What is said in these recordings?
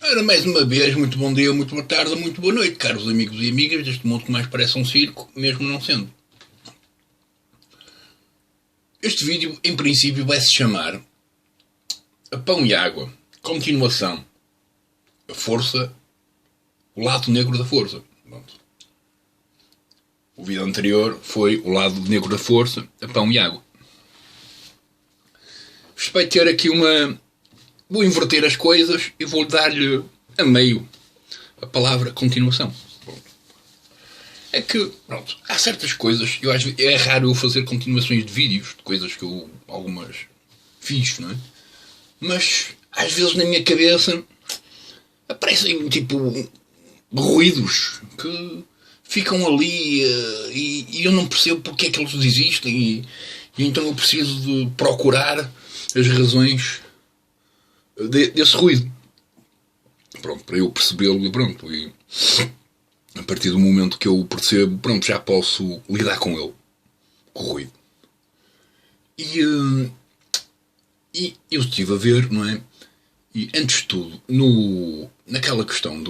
Ora, mais uma vez, muito bom dia, muito boa tarde, muito boa noite, caros amigos e amigas deste mundo que mais parece um circo, mesmo não sendo. Este vídeo, em princípio, vai se chamar A Pão e Água, continuação, a força, o lado negro da força. Pronto. O vídeo anterior foi o lado negro da força, a pão e água. Isto vai ter aqui uma... Vou inverter as coisas e vou dar-lhe a meio a palavra continuação. É que, pronto, há certas coisas, eu acho, é raro eu fazer continuações de vídeos, de coisas que eu, algumas, fiz, não é? Mas, às vezes na minha cabeça, aparecem, tipo, ruídos que ficam ali e eu não percebo porque é que eles existem e então eu preciso de procurar as razões desse ruído. Pronto, para eu percebê-lo e pronto. E a partir do momento que eu percebo, pronto, já posso lidar com ele, com o ruído. E eu estive a ver, não é? E antes de tudo, naquela questão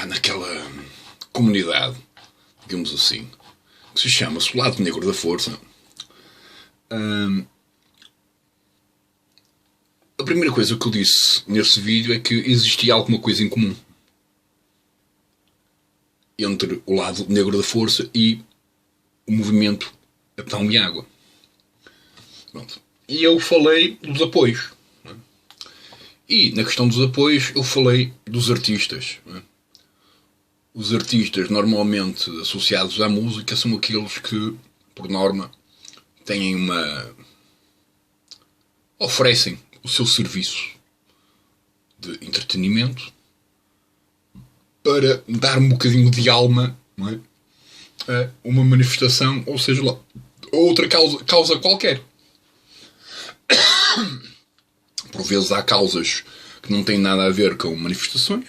naquela comunidade, digamos assim, que se chama o Lado Negro da Força, a primeira coisa que eu disse nesse vídeo é que existia alguma coisa em comum entre o lado negro da força e o movimento a pão e água. Pronto. E eu falei dos apoios. Não é? E na questão dos apoios eu falei dos artistas. Não é? Os artistas normalmente associados à música são aqueles que, por norma, têm oferecem o seu serviço de entretenimento para dar um bocadinho de alma, não é? A uma manifestação, ou seja lá, outra causa qualquer. Por vezes há causas que não têm nada a ver com manifestações.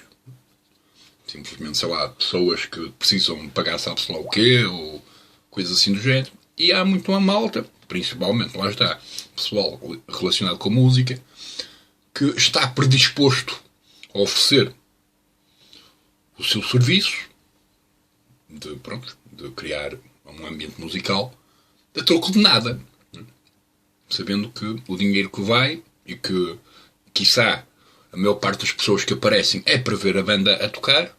Simplesmente, sei lá, pessoas que precisam pagar sabe-se lá o quê, ou coisas assim do género. E há muito uma malta, principalmente, lá está, pessoal relacionado com música, que está predisposto a oferecer o seu serviço de criar um ambiente musical a troco de nada. Sabendo que o dinheiro que vai e que, quiçá, a maior parte das pessoas que aparecem é para ver a banda a tocar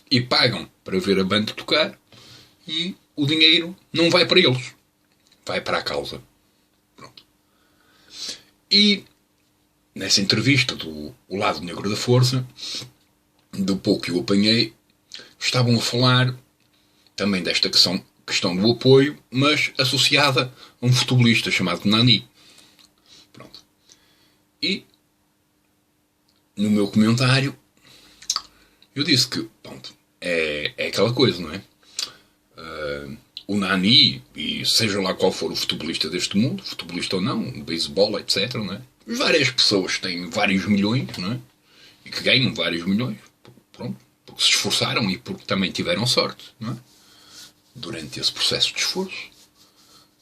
e pagam para ver a banda tocar e o dinheiro não vai para eles. Vai para a causa. Pronto. E nessa entrevista do O Lado Negro da Força, do pouco que eu apanhei, estavam a falar também desta questão do apoio, mas associada a um futebolista chamado Nani. Pronto. E no meu comentário eu disse que pronto, é aquela coisa, não é? O Nani, e seja lá qual for o futebolista deste mundo, futebolista ou não, beisebol, etc., não é? Várias pessoas têm vários milhões, não é? E que ganham vários milhões, pronto, porque se esforçaram e porque também tiveram sorte, não é? Durante esse processo de esforço.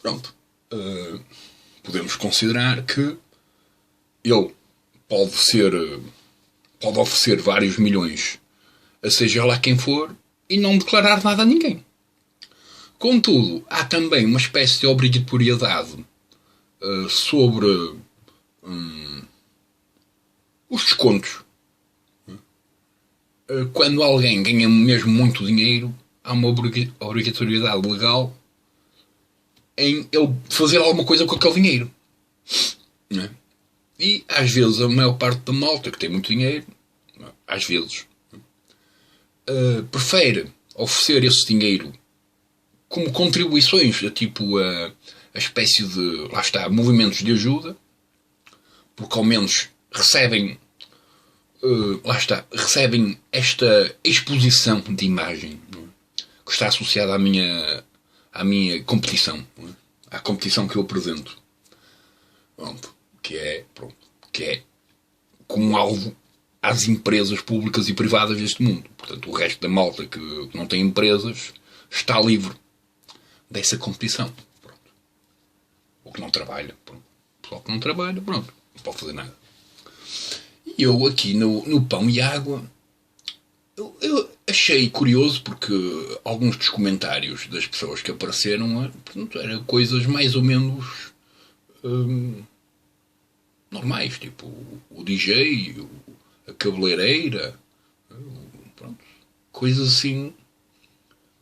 Pronto. Podemos considerar que ele pode oferecer vários milhões a seja lá quem for e não declarar nada a ninguém. Contudo, há também uma espécie de obrigatoriedade sobre os descontos. Quando alguém ganha mesmo muito dinheiro, há uma obrigatoriedade legal em ele fazer alguma coisa com aquele dinheiro. Não é? E às vezes a maior parte da malta que tem muito dinheiro, às vezes, prefere oferecer esse dinheiro como contribuições a tipo a espécie de, lá está, movimentos de ajuda, porque ao menos recebem lá está, recebem esta exposição de imagem, não é? Que está associada à minha competição, não é? À competição que eu apresento. Pronto, que é como alvo às empresas públicas e privadas deste mundo. Portanto, o resto da malta que não tem empresas está livre dessa competição. Pronto. O que não trabalha, pronto. O pessoal que não trabalha, pronto, não pode fazer nada. E eu aqui no Pão e Água, eu achei curioso porque alguns dos comentários das pessoas que apareceram, portanto, eram coisas mais ou menos normais, tipo o DJ, a cabeleireira, pronto, coisas assim,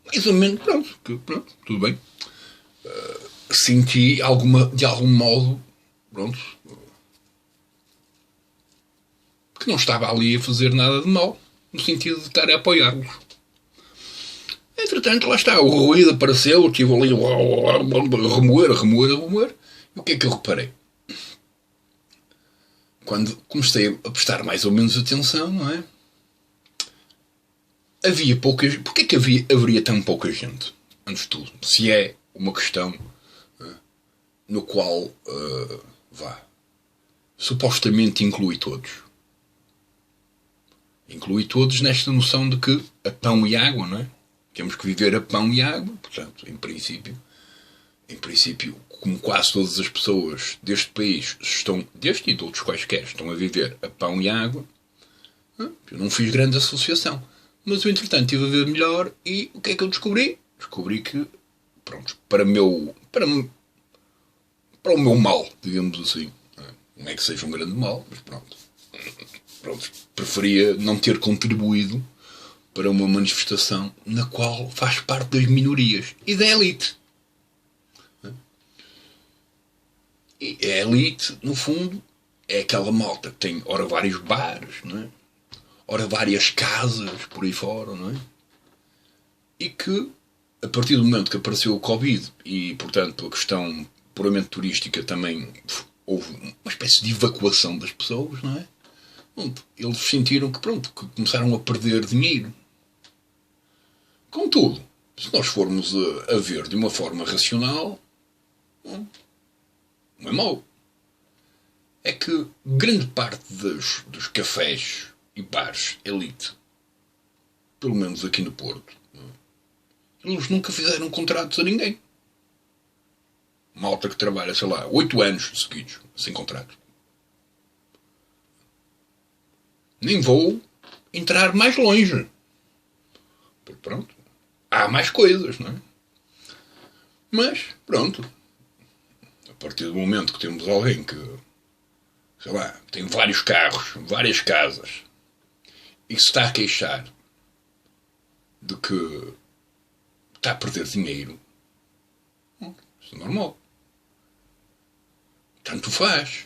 mais ou menos, pronto, tudo bem. Senti de algum modo, pronto, que não estava ali a fazer nada de mal, no sentido de estar a apoiá-los. Entretanto, lá está, o ruído apareceu, estive ali a remoer. E o que é que eu reparei? Quando comecei a prestar mais ou menos atenção, não é? Havia poucas... Porquê que haveria tão pouca gente? Antes de tudo, se é uma questão no qual, supostamente inclui todos. Inclui todos nesta noção de que a pão e água, não é? Temos que viver a pão e água, portanto, em princípio, como quase todas as pessoas deste país deste e de outros quaisquer, estão a viver a pão e água, eu não fiz grande associação. Mas eu, entretanto, estive a ver melhor e o que é que eu descobri? Descobri que, pronto, para o meu mal, digamos assim, não é que seja um grande mal, mas pronto, preferia não ter contribuído para uma manifestação na qual faz parte das minorias e da elite. E a elite, no fundo, é aquela malta que tem, ora, vários bares, não é? Ora, várias casas por aí fora, não é? E que, a partir do momento que apareceu o Covid e, portanto, a questão puramente turística também, houve uma espécie de evacuação das pessoas, não é? Pronto, eles sentiram que começaram a perder dinheiro. Contudo, se nós formos a ver de uma forma racional, não é mau. É que grande parte dos cafés e bares elite, pelo menos aqui no Porto, eles nunca fizeram contratos a ninguém. Malta que trabalha, sei lá, 8 anos seguidos, sem contrato. Nem vou entrar mais longe. Porque pronto, há mais coisas, não é? Mas, pronto, a partir do momento que temos alguém que, sei lá, tem vários carros, várias casas, e se está a queixar de que está a perder dinheiro, isso é normal. Tanto faz.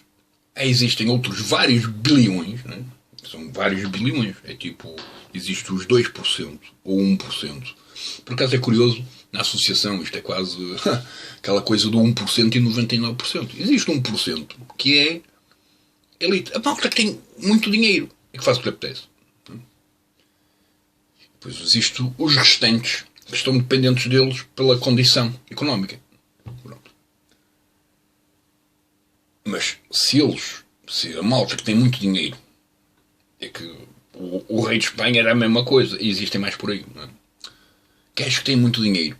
Existem outros vários bilhões, não é? São vários bilhões. É tipo, existem os 2% ou 1%. Por acaso é curioso, na associação, isto é quase aquela coisa do 1% e 99%. Existe 1% que é elite. A malta que tem muito dinheiro e que faz o que lhe apetece. Depois existem os restantes que estão dependentes deles pela condição económica. Pronto. Mas se a malta que tem muito dinheiro, é que o rei de Espanha era a mesma coisa, e existem mais por aí, não é? Queres que têm muito dinheiro,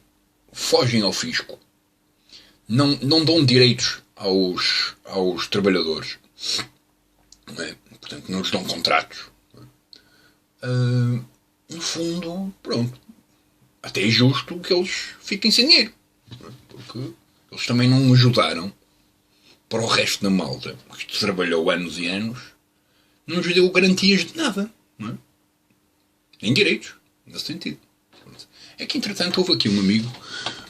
fogem ao fisco, não dão direitos aos trabalhadores, não é? Portanto, não lhes dão contratos. No fundo, pronto, até é justo que eles fiquem sem dinheiro, não é? Porque eles também não ajudaram para o resto da malta que trabalhou anos e anos, não nos deu garantias de nada, não é? Nem direitos, nesse sentido. É que, entretanto, houve aqui um amigo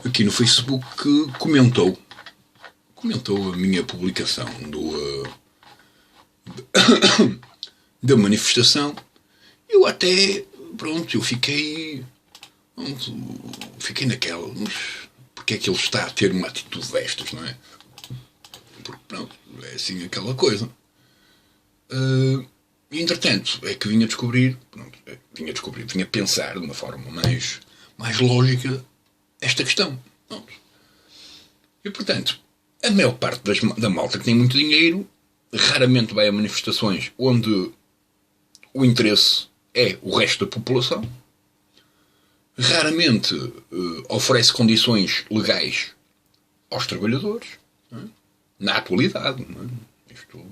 aqui no Facebook que comentou a minha publicação da manifestação. Eu até, eu fiquei naquela, mas porque é que ele está a ter uma atitude destas, não é? Porque, pronto, é assim aquela coisa. E, entretanto, é que vinha pensar de uma forma mais lógica esta questão. Pronto. E, portanto, a maior parte da malta que tem muito dinheiro raramente vai a manifestações onde o interesse é o resto da população. Raramente oferece condições legais aos trabalhadores. Não é? Na atualidade. Não é? Isto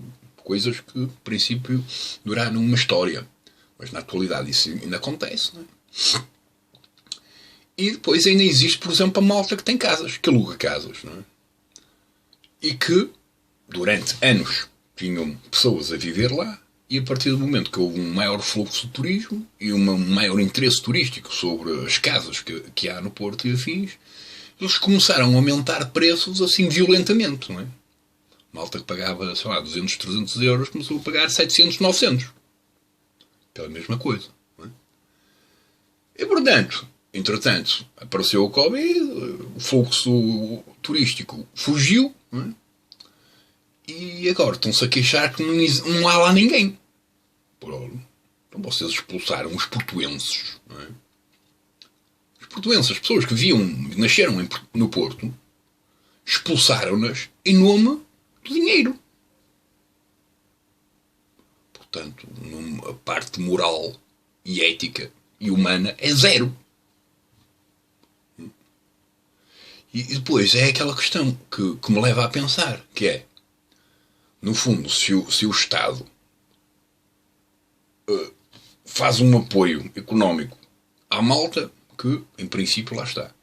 coisas que, em princípio, duraram uma história. Mas na atualidade isso ainda acontece, não é? E depois ainda existe, por exemplo, a malta que tem casas, que aluga casas, não é? E que, durante anos, tinham pessoas a viver lá, e a partir do momento que houve um maior fluxo de turismo e um maior interesse turístico sobre as casas que há no Porto e afins, eles começaram a aumentar preços assim violentamente, não é? Malta que pagava, sei lá, 200, 300 euros começou a pagar 700, 900. Pela mesma coisa, não é? E, portanto, entretanto, apareceu o Covid, o fluxo turístico fugiu, não é? E agora estão-se a queixar que não há lá ninguém. Então vocês expulsaram os portuenses, não é? Os portuenses, as pessoas que nasceram no Porto, expulsaram-nas em nome do dinheiro. Portanto, a parte moral e ética e humana é zero. E depois é aquela questão que me leva a pensar, que é, no fundo, se o Estado faz um apoio económico à malta, que, em princípio, lá está.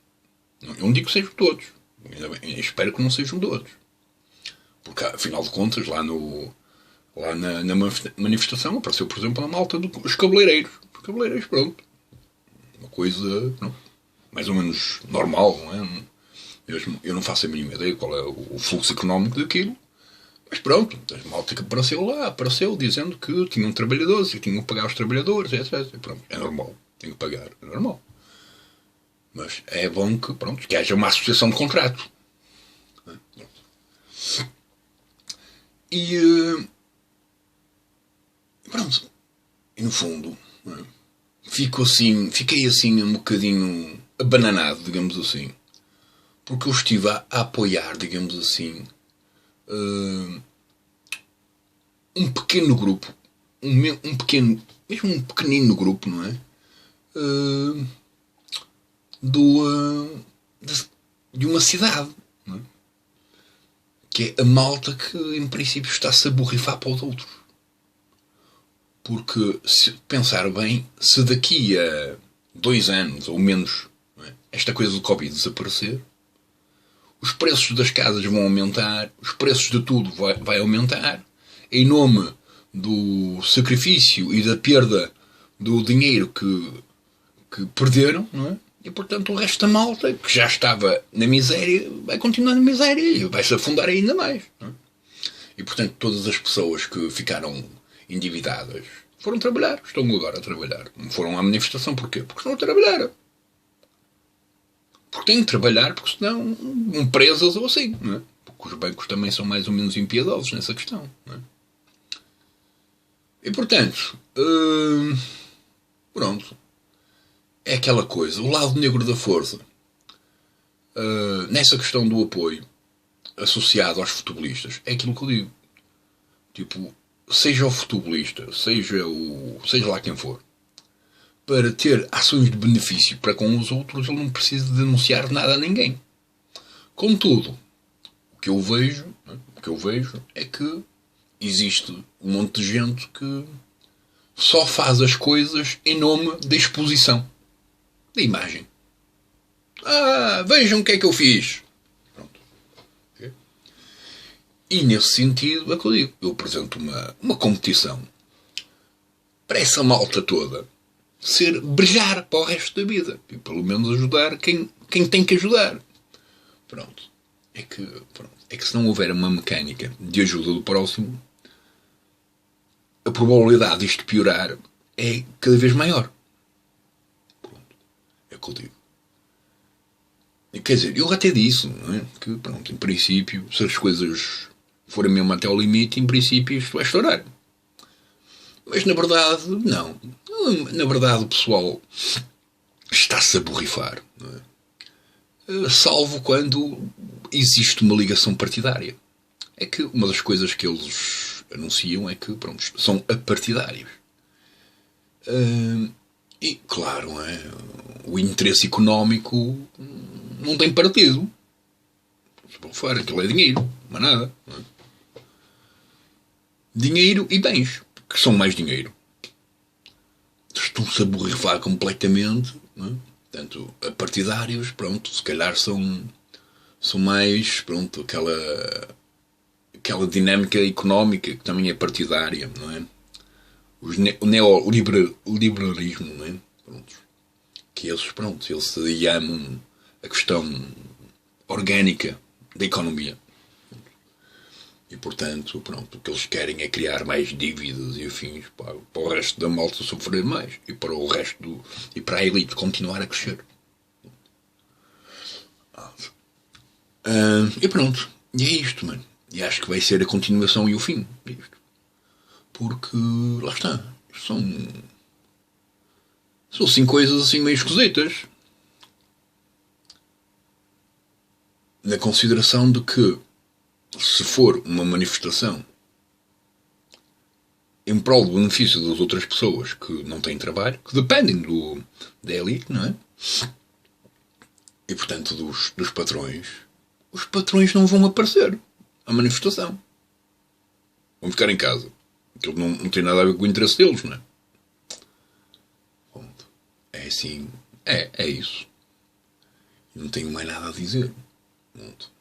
Eu não digo que sejam todos. Espero que não sejam todos. Porque, afinal de contas, lá na manifestação apareceu, por exemplo, a malta dos cabeleireiros. Os cabeleireiros, pronto. Uma coisa, pronto, mais ou menos normal, não é? Eu não faço a mínima ideia qual é o fluxo económico daquilo. Mas pronto, a malta que apareceu dizendo que tinham trabalhadores e tinham que pagar os trabalhadores, etc. Pronto, é normal. Tem que pagar, é normal. Mas é bom que haja uma associação de contrato. E pronto. E no fundo, fiquei assim um bocadinho abananado, digamos assim. Porque eu estive a apoiar, digamos assim, um pequeno grupo, mesmo um pequenino grupo, não é? De uma cidade, não é? Que é a malta que, em princípio, está-se a borrifar para os outros. Porque, se pensar bem, se daqui a 2 anos ou menos, não é, esta coisa do Covid desaparecer, os preços das casas vão aumentar, os preços de tudo vai aumentar, em nome do sacrifício e da perda do dinheiro que perderam, não é? E, portanto, o resto da malta, que já estava na miséria, vai continuar na miséria e vai se afundar ainda mais, não é? E, portanto, todas as pessoas que ficaram endividadas foram trabalhar, estão agora a trabalhar. Não foram à manifestação, porquê? Porque estão a trabalhar. Porque têm de trabalhar, porque senão vão presas ou assim, não é? Porque os bancos também são mais ou menos impiedosos nessa questão, não é? E, portanto, pronto. É aquela coisa, o lado negro da força, nessa questão do apoio associado aos futebolistas, é aquilo que eu digo. Tipo, seja o futebolista, seja lá quem for, para ter ações de benefício para com os outros, ele não precisa denunciar nada a ninguém. Contudo, o que eu vejo é que existe um monte de gente que só faz as coisas em nome da exposição, da imagem. Vejam o que é que eu fiz. Pronto. Okay? E nesse sentido é que eu digo, eu apresento uma competição para essa malta toda brilhar para o resto da vida. E pelo menos ajudar quem tem que ajudar. Pronto. É que se não houver uma mecânica de ajuda do próximo, a probabilidade disto piorar é cada vez maior. Pronto. É o que eu digo. E, quer dizer, eu até disse, não é? Que, pronto, em princípio, se as coisas forem mesmo até ao limite, em princípio isto vai estourar. Mas na verdade, não. Na verdade, o pessoal está-se a borrifar, não é? Salvo quando existe uma ligação partidária. É que uma das coisas que eles anunciam é que, pronto, são apartidários. E, claro, o interesse económico não tem partido. Se for fora, aquilo é dinheiro, mas nada. Não é? dinheiro e bens, que são mais dinheiro. Estão-se a borrifar completamente, não é? Portanto, partidários, pronto, se calhar são mais, pronto, aquela dinâmica económica que também é partidária, não é? O neoliberalismo, não é? Pronto. Que eles, pronto, eles amam a questão orgânica da economia. E, portanto, pronto, o que eles querem é criar mais dívidas e afins para o resto da malta sofrer mais e para o resto e para a elite continuar a crescer. E pronto. E é isto, mano. E acho que vai ser a continuação e o fim disto. Porque, lá está. São assim coisas assim meio esquisitas. Na consideração de que, se for uma manifestação em prol do benefício das outras pessoas que não têm trabalho, que dependem da elite, não é? E, portanto, dos patrões, os patrões não vão aparecer à manifestação. Vão ficar em casa. Aquilo não tem nada a ver com o interesse deles, não é? Ponto. É assim. É isso. Não tenho mais nada a dizer. Ponto.